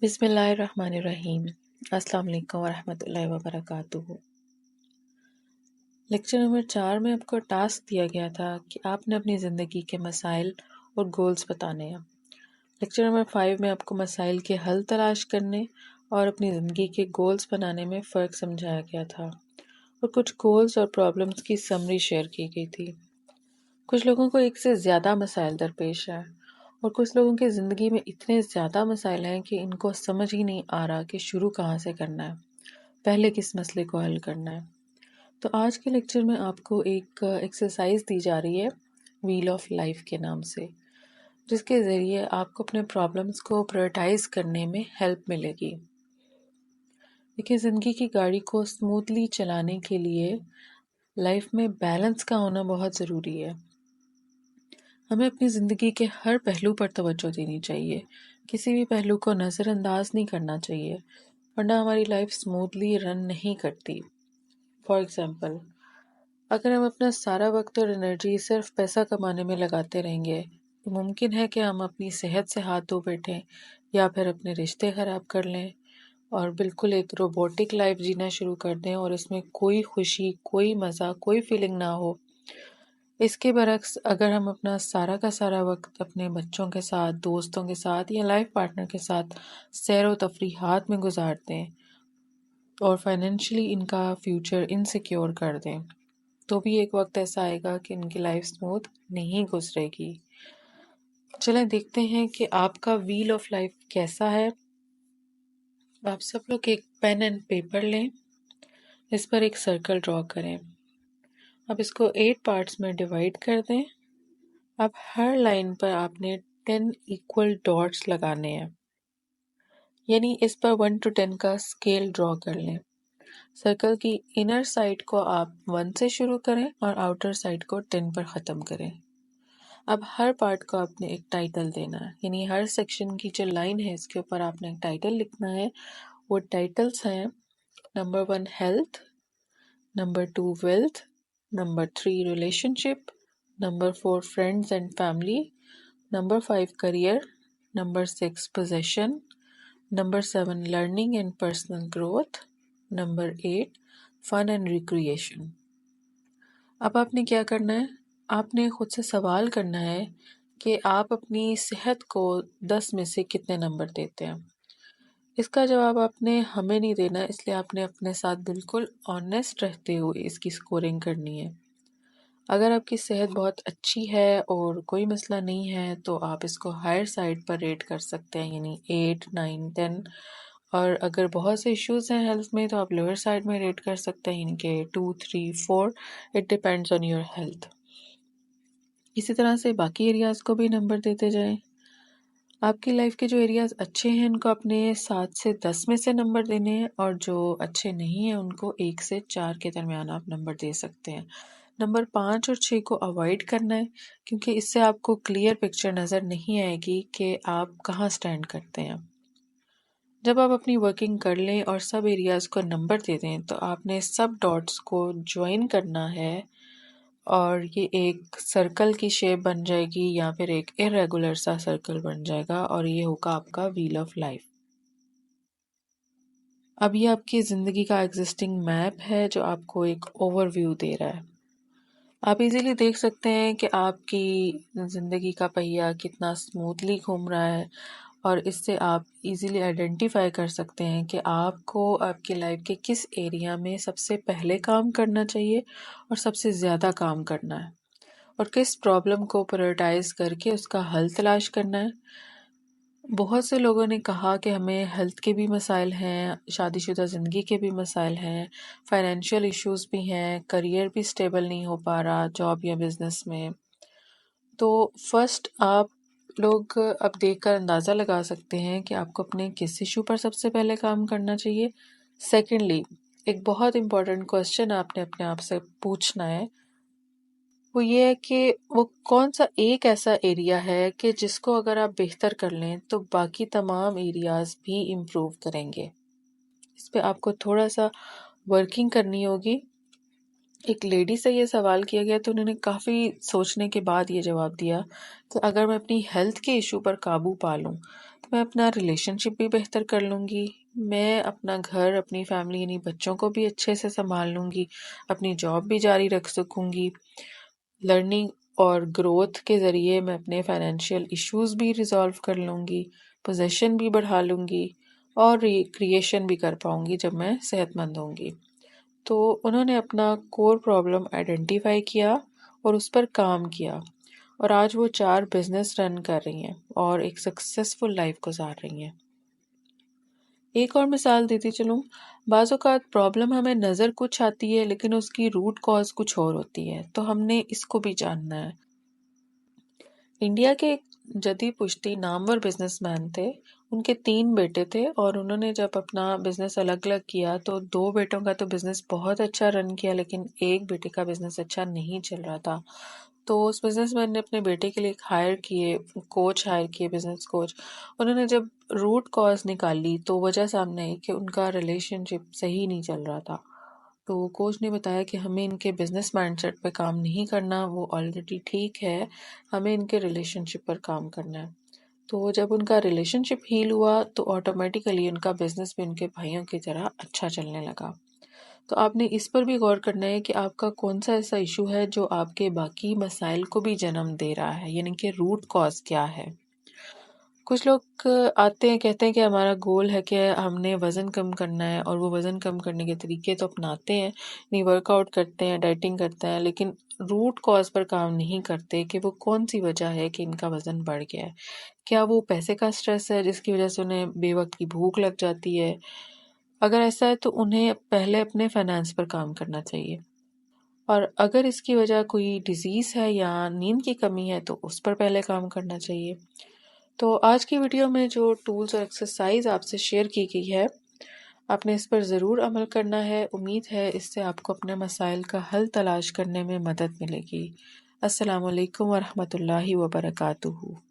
بسم اللہ الرحمن الرحیم۔ السلام علیکم ورحمۃ اللہ وبرکاتہ۔ لیکچر نمبر 4 میں آپ کو ٹاسک دیا گیا تھا کہ آپ نے اپنی زندگی کے مسائل اور گولز بتانے ہیں۔ لیکچر نمبر 5 میں آپ کو مسائل کے حل تلاش کرنے اور اپنی زندگی کے گولز بنانے میں فرق سمجھایا گیا تھا اور کچھ گولز اور پرابلمز کی سمری شیئر کی گئی تھی۔ کچھ لوگوں کو ایک سے زیادہ مسائل درپیش ہے اور کچھ لوگوں کی زندگی میں اتنے زیادہ مسائل ہیں کہ ان کو سمجھ ہی نہیں آ رہا کہ شروع کہاں سے کرنا ہے، پہلے کس مسئلے کو حل کرنا ہے۔ تو آج کے لیکچر میں آپ کو ایک ایکسرسائز دی جا رہی ہے ویل آف لائف کے نام سے، جس کے ذریعے آپ کو اپنے پرابلمس کو پرائرٹائز کرنے میں ہیلپ ملے گی۔ دیکھیے، زندگی کی گاڑی کو اسموتھلی چلانے کے لیے لائف میں بیلنس کا ہونا بہت ضروری ہے۔ ہمیں اپنی زندگی کے ہر پہلو پر توجہ دینی چاہیے، کسی بھی پہلو کو نظر انداز نہیں کرنا چاہیے، ورنہ ہماری لائف اسموتھلی رن نہیں کرتی۔ فار ایگزامپل، اگر ہم اپنا سارا وقت اور انرجی صرف پیسہ کمانے میں لگاتے رہیں گے تو ممکن ہے کہ ہم اپنی صحت سے ہاتھ دھو بیٹھیں یا پھر اپنے رشتے خراب کر لیں اور بالکل ایک روبوٹک لائف جینا شروع کر دیں اور اس میں کوئی خوشی، کوئی مزہ، کوئی فیلنگ نہ ہو۔ اس کے برعکس اگر ہم اپنا سارا کا سارا وقت اپنے بچوں کے ساتھ، دوستوں کے ساتھ یا لائف پارٹنر کے ساتھ سیر و تفریحات میں گزار دیں اور فائنینشلی ان کا فیوچر انسیکیور کر دیں تو بھی ایک وقت ایسا آئے گا کہ ان کی لائف اسموتھ نہیں گزرے گی۔ چلیں دیکھتے ہیں کہ آپ کا ویل آف لائف کیسا ہے۔ آپ سب لوگ ایک پین اینڈ پیپر لیں، اس پر ایک سرکل ڈرا کریں۔ اب اس کو 8 پارٹس میں ڈیوائڈ کر دیں۔ اب ہر لائن پر آپ نے 10 ایکول ڈاٹس لگانے ہیں، یعنی اس پر 1 to 10 کا اسکیل ڈرا کر لیں۔ سرکل کی انر سائڈ کو آپ 1 سے شروع کریں اور آؤٹر سائڈ کو 10 پر ختم کریں۔ اب ہر پارٹ کو آپ نے ایک ٹائٹل دینا ہے، یعنی ہر سیکشن کی جو لائن ہے اس کے اوپر آپ نے ایک ٹائٹل لکھنا ہے۔ وہ ٹائٹلز ہیں: number 1 health, number 2 wealth, number 3 relation ship, number 4 friends and family, number 5 career, number 6 position, number 7 learning and personal growth, number 8 fun and recreation. اب آپ نے کیا کرنا ہے؟ آپ نے خود سے سوال کرنا ہے کہ آپ اپنی صحت کو 10 میں سے کتنے نمبر دیتے ہیں۔ اس کا جواب آپ نے ہمیں نہیں دینا، اس لیے آپ نے اپنے ساتھ بالکل آنیسٹ رہتے ہوئے اس کی سکورنگ کرنی ہے۔ اگر آپ کی صحت بہت اچھی ہے اور کوئی مسئلہ نہیں ہے تو آپ اس کو ہائر سائڈ پر ریٹ کر سکتے ہیں، یعنی 8، 9، 10۔ اور اگر بہت سے ایشوز ہیں ہیلتھ میں تو آپ لوور سائڈ میں ریٹ کر سکتے ہیں، یعنی کہ 2، 3، 4۔ It depends on your health. اسی طرح سے باقی ایریاز کو بھی نمبر دیتے جائیں۔ آپ کی لائف کے جو ایریاز اچھے ہیں ان کو اپنے 7 سے 10 میں سے نمبر دینے ہیں، اور جو اچھے نہیں ہیں ان کو 1 سے 4 کے درمیان آپ نمبر دے سکتے ہیں۔ نمبر 5 اور 6 کو اوائڈ کرنا ہے، کیونکہ اس سے آپ کو کلیئر پکچر نظر نہیں آئے گی کہ آپ کہاں سٹینڈ کرتے ہیں۔ جب آپ اپنی ورکنگ کر لیں اور سب ایریاز کو نمبر دے دیں تو آپ نے سب ڈاٹس کو جوائن کرنا ہے اور یہ ایک سرکل کی شیپ بن جائے گی یا پھر ایک ارریگولر سا سرکل بن جائے گا، اور یہ ہوگا آپ کا ویل آف لائف۔ اب یہ آپ کی زندگی کا ایگزسٹنگ میپ ہے جو آپ کو ایک اوور ویو دے رہا ہے۔ آپ ایزیلی دیکھ سکتے ہیں کہ آپ کی زندگی کا پہیہ کتنا اسموتھلی گھوم رہا ہے، اور اس سے آپ ایزیلی آئیڈینٹیفائی کر سکتے ہیں کہ آپ کو آپ کی لائف کے کس ایریا میں سب سے پہلے کام کرنا چاہیے اور سب سے زیادہ کام کرنا ہے، اور کس پرابلم کو پرائرٹائز کر کے اس کا حل تلاش کرنا ہے۔ بہت سے لوگوں نے کہا کہ ہمیں ہیلتھ کے بھی مسائل ہیں، شادی شدہ زندگی کے بھی مسائل ہیں، فائنینشیل ایشوز بھی ہیں، کریئر بھی سٹیبل نہیں ہو پا رہا جاب یا بزنس میں۔ تو فرسٹ آپ لوگ اب دیکھ کر اندازہ لگا سکتے ہیں کہ آپ کو اپنے کس ایشو پر سب سے پہلے کام کرنا چاہیے۔ سیکنڈلی، ایک بہت امپورٹنٹ کوسچن آپ نے اپنے آپ سے پوچھنا ہے، وہ یہ ہے کہ وہ کون سا ایک ایسا ایریا ہے کہ جس کو اگر آپ بہتر کر لیں تو باقی تمام ایریاز بھی امپروو کریں گے۔ اس پہ آپ کو تھوڑا سا ورکنگ کرنی ہوگی۔ ایک لیڈی سے یہ سوال کیا گیا تو انہوں نے کافی سوچنے کے بعد یہ جواب دیا کہ اگر میں اپنی ہیلتھ کے ایشو پر قابو پا لوں میں اپنا ریلیشن شپ بھی بہتر کر لوں گی، میں اپنا گھر، اپنی فیملی یعنی بچوں کو بھی اچھے سے سنبھال لوں گی، اپنی جاب بھی جاری رکھ سکوں گی، لرننگ اور گروتھ کے ذریعے میں اپنے فائنینشیل ایشوز بھی ریزالو کر لوں گی، پوزیشن بھی بڑھا لوں گی اور ریکریشن بھی کر پاؤں گی جب میں صحت مند ہوں گی۔ تو انہوں نے اپنا کور پرابلم آئیڈینٹیفائی کیا اور اس پر کام کیا، اور آج وہ 4 بزنس رن کر رہی ہیں اور ایک سکسیسفل لائف گزار رہی ہیں۔ ایک اور مثال دیتی چلوں، بعض اوقات پرابلم ہمیں نظر کچھ آتی ہے لیکن اس کی روٹ کاز کچھ اور ہوتی ہے، تو ہم نے اس کو بھی جاننا ہے۔ انڈیا کے ایک جدی پشتی نامور بزنس مین تھے، ان کے 3 بیٹے تھے اور انہوں نے جب اپنا بزنس الگ الگ کیا تو 2 بیٹوں کا تو بزنس بہت اچھا رن کیا لیکن ایک بیٹے کا بزنس اچھا نہیں چل رہا تھا۔ تو اس بزنس مین نے اپنے بیٹے کے لیے کوچ ہائر کیے، بزنس کوچ۔ انہوں نے جب روٹ کاز نکالی تو وجہ سامنے آئی کہ ان کا ریلیشن شپ صحیح نہیں چل رہا تھا۔ تو کوچ نے بتایا کہ ہمیں ان کے بزنس مائنڈ سیٹ پہ کام نہیں کرنا، وہ آلریڈی ٹھیک ہے، ہمیں ان کے ریلیشن شپ پر کام کرنا ہے۔ تو جب ان کا ریلیشن شپ ہیل ہوا تو آٹومیٹیکلی ان کا بزنس بھی ان کے بھائیوں کی طرح اچھا چلنے لگا۔ تو آپ نے اس پر بھی غور کرنا ہے کہ آپ کا کون سا ایسا ایشو ہے جو آپ کے باقی مسائل کو بھی جنم دے رہا ہے، یعنی کہ روٹ کاز کیا ہے۔ کچھ لوگ آتے ہیں، کہتے ہیں کہ ہمارا گول ہے کہ ہم نے وزن کم کرنا ہے، اور وہ وزن کم کرنے کے طریقے تو اپناتے ہیں، یعنی ورک آؤٹ کرتے ہیں، ڈائٹنگ کرتے ہیں، لیکن روٹ کاز پر کام نہیں کرتے کہ وہ کون سی وجہ ہے کہ ان کا وزن بڑھ گیا ہے۔ کیا وہ پیسے کا سٹریس ہے جس کی وجہ سے انہیں بے وقت کی بھوک لگ جاتی ہے؟ اگر ایسا ہے تو انہیں پہلے اپنے فائنانس پر کام کرنا چاہیے، اور اگر اس کی وجہ کوئی ڈیزیز ہے یا نیند کی کمی ہے تو اس پر پہلے کام کرنا چاہیے۔ تو آج کی ویڈیو میں جو ٹولز اور ایکسرسائز آپ سے شیئر کی گئی ہے، آپ نے اس پر ضرور عمل کرنا ہے۔ امید ہے اس سے آپ کو اپنے مسائل کا حل تلاش کرنے میں مدد ملے گی۔ السلام علیکم ورحمۃ اللہ وبرکاتہ۔